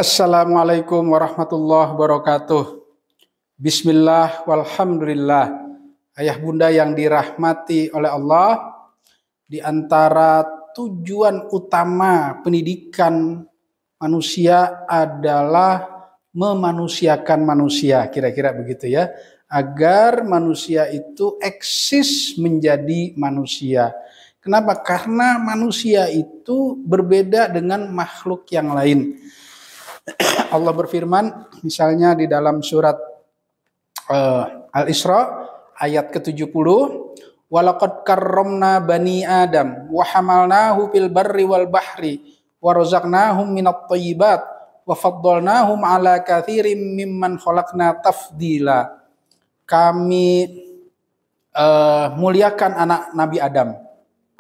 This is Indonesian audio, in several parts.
Assalamualaikum warahmatullahi wabarakatuh. Bismillah walhamdulillah. Ayah bunda yang dirahmati oleh Allah, di antara tujuan utama pendidikan manusia adalah memanusiakan manusia, kira-kira begitu ya, agar manusia itu eksis menjadi manusia. Kenapa? Karena manusia itu berbeda dengan makhluk yang lain. Allah berfirman misalnya di dalam surat Al-Isra ayat ke-70, walaqad karramna bani Adam wa hamalnahu fil barri wal bahri wa razaqnahum minat thayyibat wa faddalnahum ala katsirin mimman khalaqna tafdila. Kami muliakan anak Nabi Adam,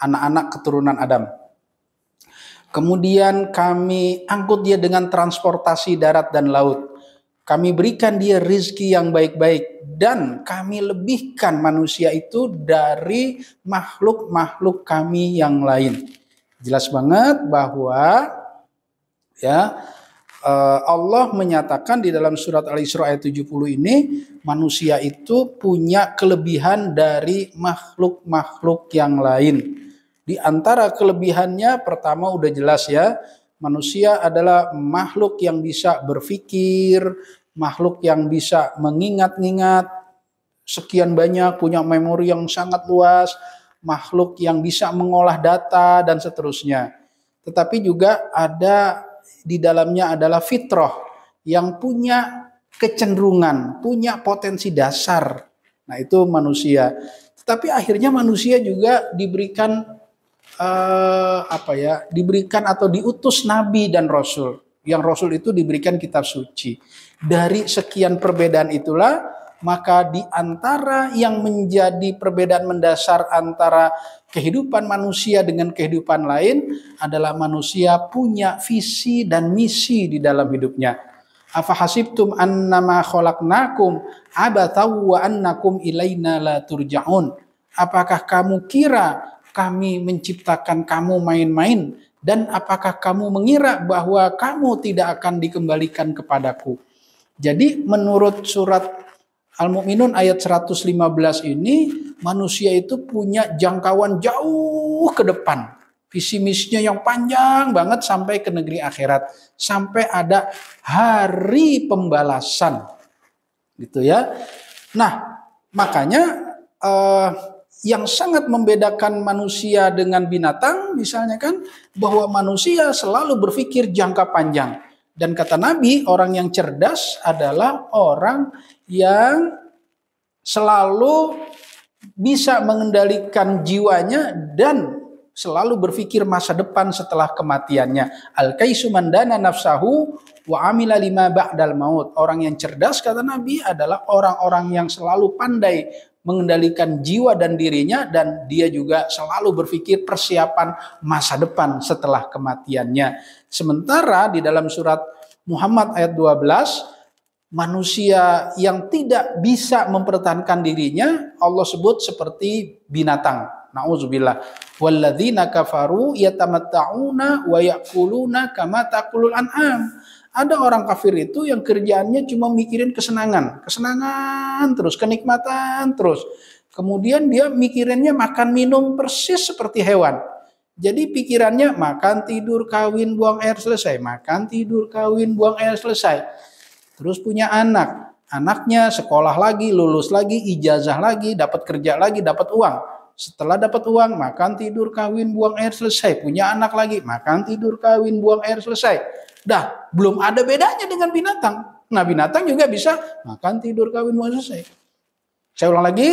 anak-anak keturunan Adam. Kemudian kami angkut dia dengan transportasi darat dan laut. Kami berikan dia rizki yang baik-baik. Dan kami lebihkan manusia itu dari makhluk-makhluk kami yang lain. Jelas banget bahwa ya Allah menyatakan di dalam surat Al-Isra ayat 70 ini, manusia itu punya kelebihan dari makhluk-makhluk yang lain. Di antara kelebihannya pertama udah jelas ya, manusia adalah makhluk yang bisa berpikir, makhluk yang bisa mengingat-ingat sekian banyak, punya memori yang sangat luas, makhluk yang bisa mengolah data dan seterusnya. Tetapi juga ada di dalamnya adalah fitrah yang punya kecenderungan, punya potensi dasar. Nah, itu manusia. Tetapi akhirnya manusia juga diberikan diberikan atau diutus nabi dan rasul. Yang rasul itu diberikan kitab suci. Dari sekian perbedaan itulah, maka di antara yang menjadi perbedaan mendasar antara kehidupan manusia dengan kehidupan lain adalah manusia punya visi dan misi di dalam hidupnya. Afa hasibtum annama khalaqnakum abathaw wa annakum ilaina la turja'un. Apakah kamu kira kami menciptakan kamu main-main, dan apakah kamu mengira bahwa kamu tidak akan dikembalikan kepadaku? Jadi menurut surat Al-Mu'minun ayat 115 ini, manusia itu punya jangkauan jauh ke depan. Visi misinya yang panjang banget sampai ke negeri akhirat. Sampai ada hari pembalasan. Gitu ya. Nah, makanya yang sangat membedakan manusia dengan binatang misalnya kan, bahwa manusia selalu berpikir jangka panjang. Dan kata Nabi, orang yang cerdas adalah orang yang selalu bisa mengendalikan jiwanya dan selalu berpikir masa depan setelah kematiannya. Al-kaisu man dana nafsahu wa amila lima ba'dal maut. Orang yang cerdas kata Nabi adalah orang-orang yang selalu pandai mengendalikan jiwa dan dirinya, dan dia juga selalu berpikir persiapan masa depan setelah kematiannya. Sementara di dalam surat Muhammad ayat 12, manusia yang tidak bisa mempertahankan dirinya Allah sebut seperti binatang. Nauzubillah. Walladzina kafaru yatamatta'una wa ya'kuluna kama ta'kulul an'am. Ada orang kafir itu yang kerjaannya cuma mikirin kesenangan terus, kenikmatan terus. Kemudian dia mikirinnya makan minum persis seperti hewan. Jadi pikirannya makan, tidur, kawin, buang air, selesai. Makan, tidur, kawin, buang air, selesai. Terus punya anak. Anaknya sekolah lagi, lulus lagi, ijazah lagi, dapat kerja lagi, dapat uang. Setelah dapat uang, makan, tidur, kawin, buang air, selesai. Punya anak lagi, makan, tidur, kawin, buang air, selesai. Dah, belum ada bedanya dengan binatang. Nah, binatang juga bisa makan, tidur, kawin, buang air, selesai. Saya ulang lagi,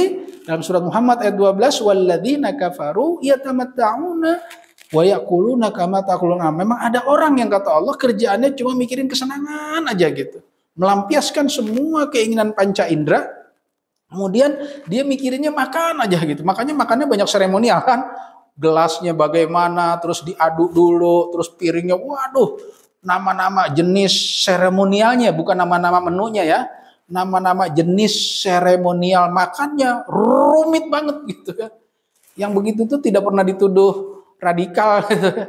dalam surat Muhammad ayat 12, walladzina kafaru yatamatta'una wa ya'kuluna kama ta'kulun. Memang ada orang yang kata Allah kerjaannya cuma mikirin kesenangan aja gitu. Melampiaskan semua keinginan panca indera. Kemudian dia mikirinnya makan aja gitu. Makanya makannya banyak seremonial kan. Gelasnya bagaimana, terus diaduk dulu, terus piringnya, waduh, nama-nama jenis seremonialnya, bukan nama-nama menunya ya. Nama-nama jenis seremonial makannya rumit banget gitu ya. Yang begitu tuh tidak pernah dituduh radikal gitu.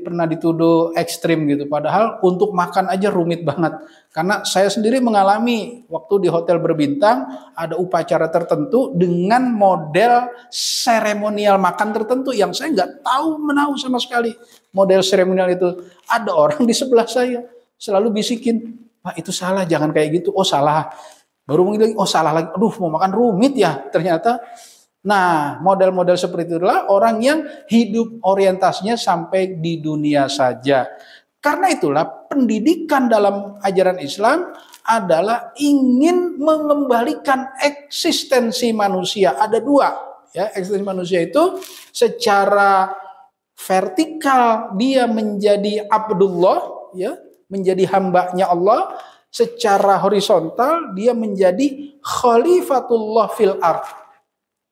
pernah dituduh ekstrim gitu. Padahal untuk makan aja rumit banget. Karena saya sendiri mengalami waktu di hotel berbintang ada upacara tertentu dengan model seremonial makan tertentu yang saya nggak tahu menahu sama sekali. Model seremonial itu ada orang di sebelah saya selalu bisikin, "Pak, itu salah, jangan kayak gitu." Oh, salah. Baru mungkin lagi, oh salah lagi. Aduh, mau makan rumit ya ternyata. Nah, model-model seperti itulah orang yang hidup orientasinya sampai di dunia saja. Karena itulah pendidikan dalam ajaran Islam adalah ingin mengembalikan eksistensi manusia. Ada dua, ya, eksistensi manusia itu secara vertikal dia menjadi Abdullah, ya, menjadi hambanya Allah. Secara horizontal dia menjadi Khalifatullah fil ardh,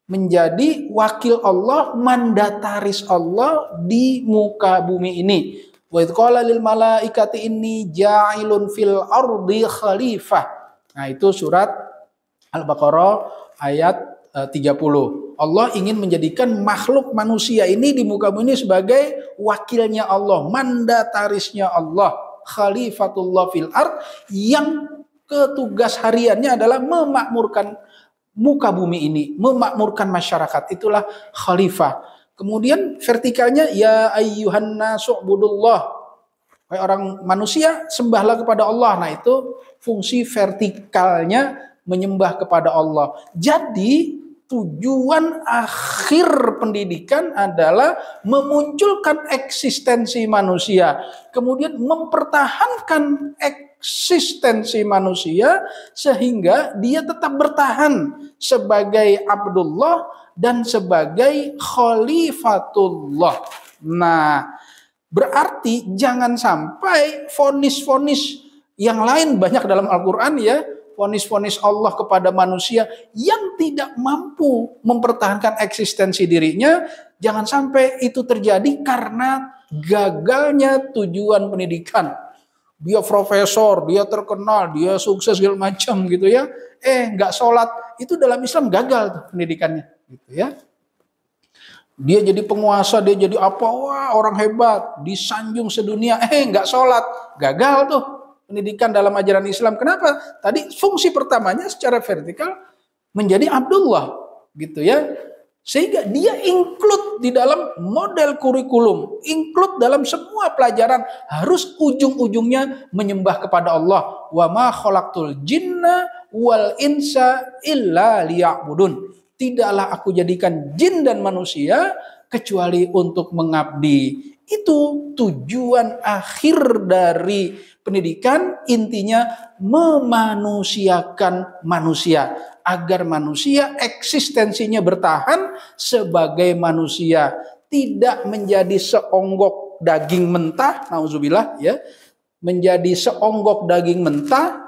menjadi wakil Allah, mandataris Allah di muka bumi ini. Wa idz qala lil malaikati inni ja'ilun fil ardi khalifah. Nah, itu surat Al-Baqarah ayat 30. Allah ingin menjadikan makhluk manusia ini di muka bumi ini sebagai wakilnya Allah, mandatarisnya Allah, khalifatullah fil ard, yang ketugas hariannya adalah memakmurkan muka bumi ini, memakmurkan masyarakat. Itulah khalifah. Kemudian vertikalnya, ya ayyuhan nasu ubudullah, wahai orang manusia sembahlah kepada Allah. Nah, itu fungsi vertikalnya, menyembah kepada Allah. Jadi tujuan akhir pendidikan adalah memunculkan eksistensi manusia, kemudian mempertahankan eksistensi manusia sehingga dia tetap bertahan sebagai Abdullah dan sebagai Khalifatullah. Nah, berarti jangan sampai vonis-vonis yang lain banyak dalam Al-Quran, ya, vonis-vonis Allah kepada manusia yang tidak mampu mempertahankan eksistensi dirinya, jangan sampai itu terjadi karena gagalnya tujuan pendidikan. Dia profesor, dia terkenal, dia sukses segala macam gitu ya. Nggak sholat, itu dalam Islam gagal tuh pendidikannya, gitu ya. Dia jadi penguasa, dia jadi apa? Wah, orang hebat, disanjung sedunia. Nggak sholat, gagal tuh pendidikan dalam ajaran Islam. Kenapa? Tadi fungsi pertamanya secara vertikal menjadi Abdullah, gitu ya. Sehingga dia include di dalam model kurikulum, include dalam semua pelajaran, harus ujung-ujungnya menyembah kepada Allah. Wa ma khalaqtul jinna wal insa illa liya'budun. Tidaklah aku jadikan jin dan manusia kecuali untuk mengabdi. Itu tujuan akhir dari pendidikan, intinya memanusiakan manusia agar manusia eksistensinya bertahan sebagai manusia, tidak menjadi seonggok daging mentah, nauzubillah, ya, menjadi seonggok daging mentah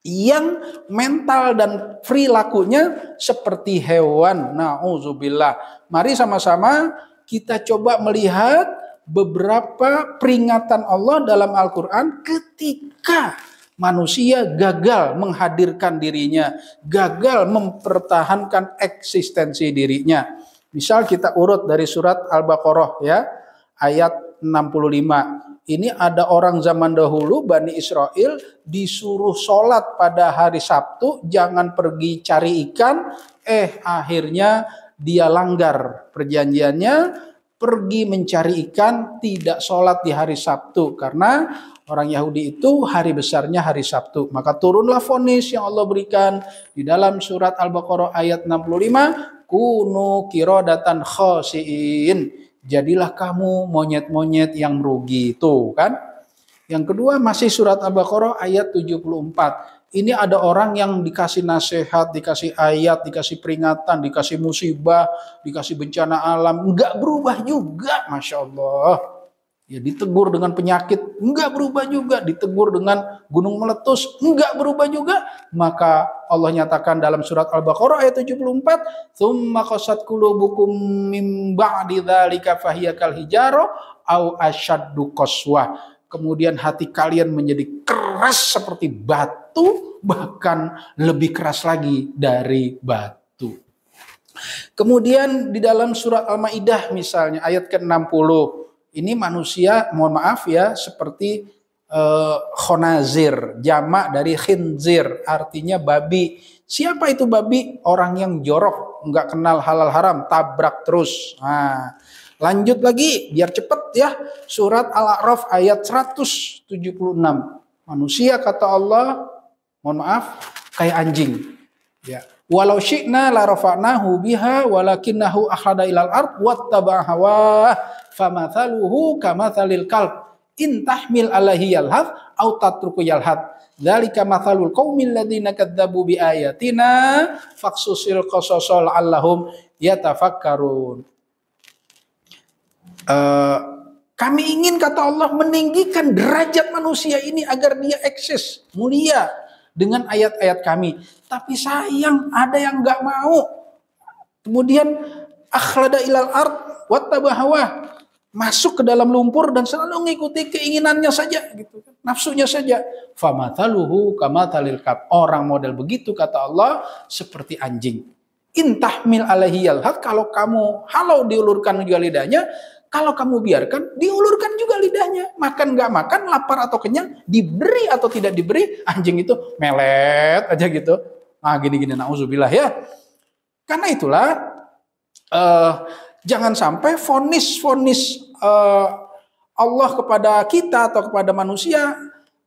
yang mental dan perilakunya seperti hewan, nauzubillah. Mari sama-sama kita coba melihat beberapa peringatan Allah dalam Al-Quran ketika manusia gagal menghadirkan dirinya, gagal mempertahankan eksistensi dirinya. Misal kita urut dari surat Al-Baqarah, ya, ayat 65. Ini ada orang zaman dahulu, Bani Israel, disuruh sholat pada hari Sabtu, jangan pergi cari ikan, akhirnya dia langgar perjanjiannya, pergi mencari ikan, tidak sholat di hari Sabtu, karena orang Yahudi itu hari besarnya hari Sabtu. Maka turunlah vonis yang Allah berikan di dalam surat Al-Baqarah ayat 65, kunu qiradatan khasiin. Jadilah kamu monyet-monyet yang merugi. Tuh kan. Yang kedua masih surat Al-Baqarah ayat 74. Ini ada orang yang dikasih nasihat, dikasih ayat, dikasih peringatan, dikasih musibah, dikasih bencana alam, enggak berubah juga, Masya Allah. Ya, ditegur dengan penyakit, enggak berubah juga. Ditegur dengan gunung meletus, enggak berubah juga. Maka Allah nyatakan dalam surat Al-Baqarah ayat 74, "Tsumma qasat qulubukum mim ba'di dzalika fahiya kal hijarah au asyaddu qaswah." Kemudian hati kalian menjadi keras seperti batu, bahkan lebih keras lagi dari batu. Kemudian di dalam surat Al-Maidah misalnya ayat ke-60, Ini manusia, mohon maaf ya, seperti khonazir, jamak dari khinzir, artinya babi. Siapa itu babi? Orang yang jorok, nggak kenal halal haram, tabrak terus. Nah, lanjut lagi, biar cepet ya. Surat Al-A'raf ayat 176. Manusia kata Allah, mohon maaf, kayak anjing. Ya. Walau syi'na la rafa'nahu biha walakinnahu akhlada ilal ard wattaba'a hawah famathaluhu kamathalil kalb in tahmil alaihi yalhath aw tatruku yalhath dzalika mathalul qaumil ladzina kadzdzabu bi ayatina faqsusil qasasa la'allahum yatafakkarun. Kami ingin, kata Allah, meninggikan derajat manusia ini agar dia eksis, mulia dengan ayat-ayat kami. Tapi sayang, ada yang nggak mau. Kemudian akhlada ilal ard wattaba hawa, masuk ke dalam lumpur dan selalu mengikuti keinginannya saja, gitu, nafsunya saja. Famathaluhu kamathalil kalb, orang model begitu kata Allah seperti anjing. Intahmil alaihi yalhath, kalau kamu halau diulurkan juga lidahnya, kalau kamu biarkan diulurkan juga lidahnya. Makan nggak makan, lapar atau kenyang, diberi atau tidak diberi, anjing itu melet aja gitu. Ah, gini-gini, na'udzubillah ya. Karena itulah jangan sampai vonis-vonis Allah kepada kita atau kepada manusia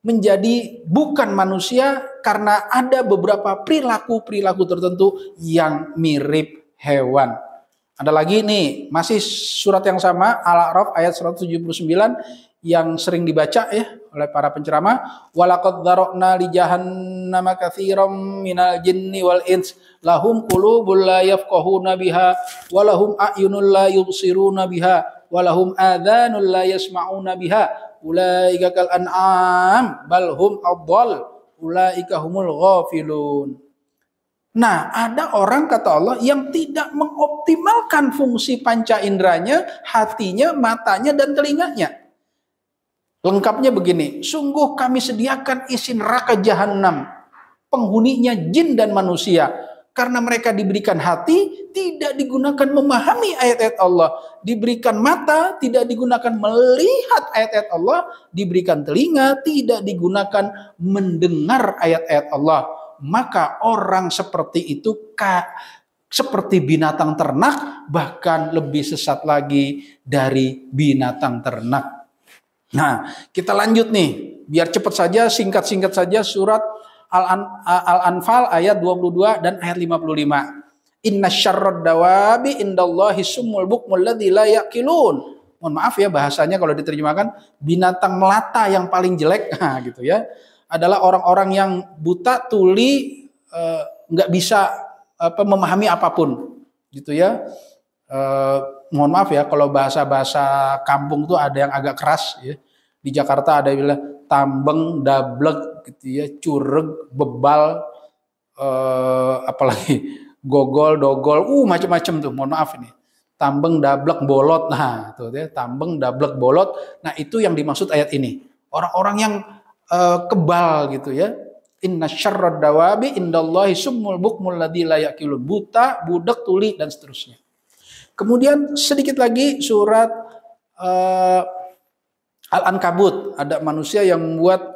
menjadi bukan manusia karena ada beberapa perilaku-perilaku tertentu yang mirip hewan. Ada lagi nih, masih surat yang sama, Al-A'raf ayat 179 yang sering dibaca ya oleh para penceramah. Walaqad dzara'na li jahannama katsiran minal jinni wal ins lahum qulubun la yafqahuna biha wa lahum a'yunun la yubsiruna biha wa lahum adhanun la yasma'una biha ulaika kal an'am bal hum adall ulaika humul ghafilun. Nah, ada orang kata Allah yang tidak mengoptimalkan fungsi panca inderanya, hatinya, matanya, dan telinganya. Lengkapnya begini, sungguh kami sediakan isi neraka jahanam, penghuninya jin dan manusia. Karena mereka diberikan hati, tidak digunakan memahami ayat-ayat Allah. Diberikan mata, tidak digunakan melihat ayat-ayat Allah. Diberikan telinga, tidak digunakan mendengar ayat-ayat Allah. Maka orang seperti itu seperti binatang ternak, bahkan lebih sesat lagi dari binatang ternak. Nah, kita lanjut nih, biar cepat saja, singkat-singkat saja surat Al-Anfal ayat 22 dan ayat 55. Inna syarrad dawabi indallahi summul bukmul ladzi la yaqilun. Mohon maaf ya bahasanya kalau diterjemahkan, binatang melata yang paling jelek, nah gitu ya, adalah orang-orang yang buta, tuli, nggak bisa memahami apapun, gitu ya. Mohon maaf ya kalau bahasa-bahasa kampung tuh ada yang agak keras ya. Di Jakarta ada yang bilang tambeng, dablek, gitu ya, cureg, bebal, apalagi gogol, dogol, macam-macam tuh. Mohon maaf ini. Tambeng, dablek, bolot, nah tuh ya, tambeng, dablek, bolot. Nah itu yang dimaksud ayat ini. Orang-orang yang kebal gitu ya. Inna syarrad dawabi indallahi summul bukmul ladzi la yaqilun, buta, budak, tuli dan seterusnya. Kemudian sedikit lagi surat Al-Ankabut, ada manusia yang membuat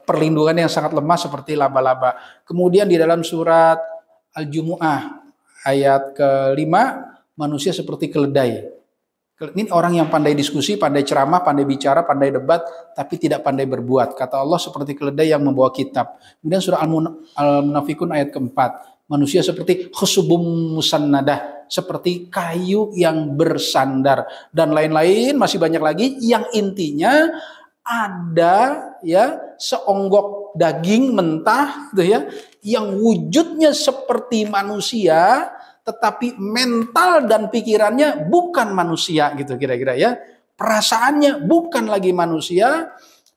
perlindungan yang sangat lemah seperti laba-laba. Kemudian di dalam surat Al-Jumu'ah ayat ke-5, manusia seperti keledai. Ini orang yang pandai diskusi, pandai ceramah, pandai bicara, pandai debat, tapi tidak pandai berbuat. Kata Allah seperti keledai yang membawa kitab. Kemudian surah Al-Munafikun ayat keempat. Manusia seperti khusubum musannadah, seperti kayu yang bersandar. Dan lain-lain, masih banyak lagi. Yang intinya ada ya seonggok daging mentah gitu ya, yang wujudnya seperti manusia, tetapi mental dan pikirannya bukan manusia gitu kira-kira ya. Perasaannya bukan lagi manusia,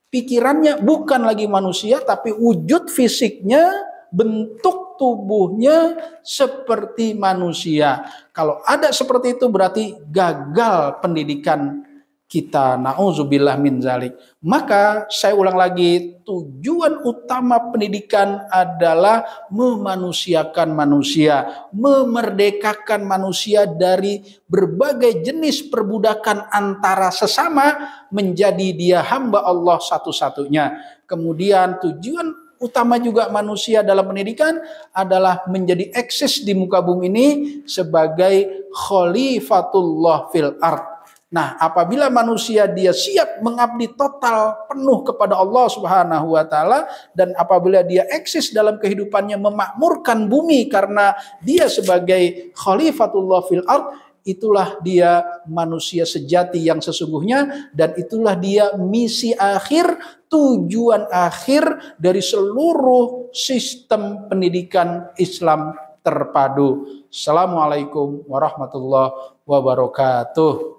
pikirannya bukan lagi manusia, tapi wujud fisiknya, bentuk tubuhnya seperti manusia. Kalau ada seperti itu berarti gagal pendidikan kita, na'udzubillah min zalik. Maka saya ulang lagi, tujuan utama pendidikan adalah memanusiakan manusia, memerdekakan manusia dari berbagai jenis perbudakan antara sesama menjadi dia hamba Allah satu-satunya. Kemudian tujuan utama juga manusia dalam pendidikan adalah menjadi eksis di muka bumi ini sebagai khalifatullah fil ard. Nah, apabila manusia dia siap mengabdi total penuh kepada Allah Subhanahu wa taala, dan apabila dia eksis dalam kehidupannya memakmurkan bumi karena dia sebagai khalifatullah fil ard, itulah dia manusia sejati yang sesungguhnya, dan itulah dia misi akhir, tujuan akhir dari seluruh sistem pendidikan Islam terpadu. Assalamualaikum warahmatullahi wabarakatuh.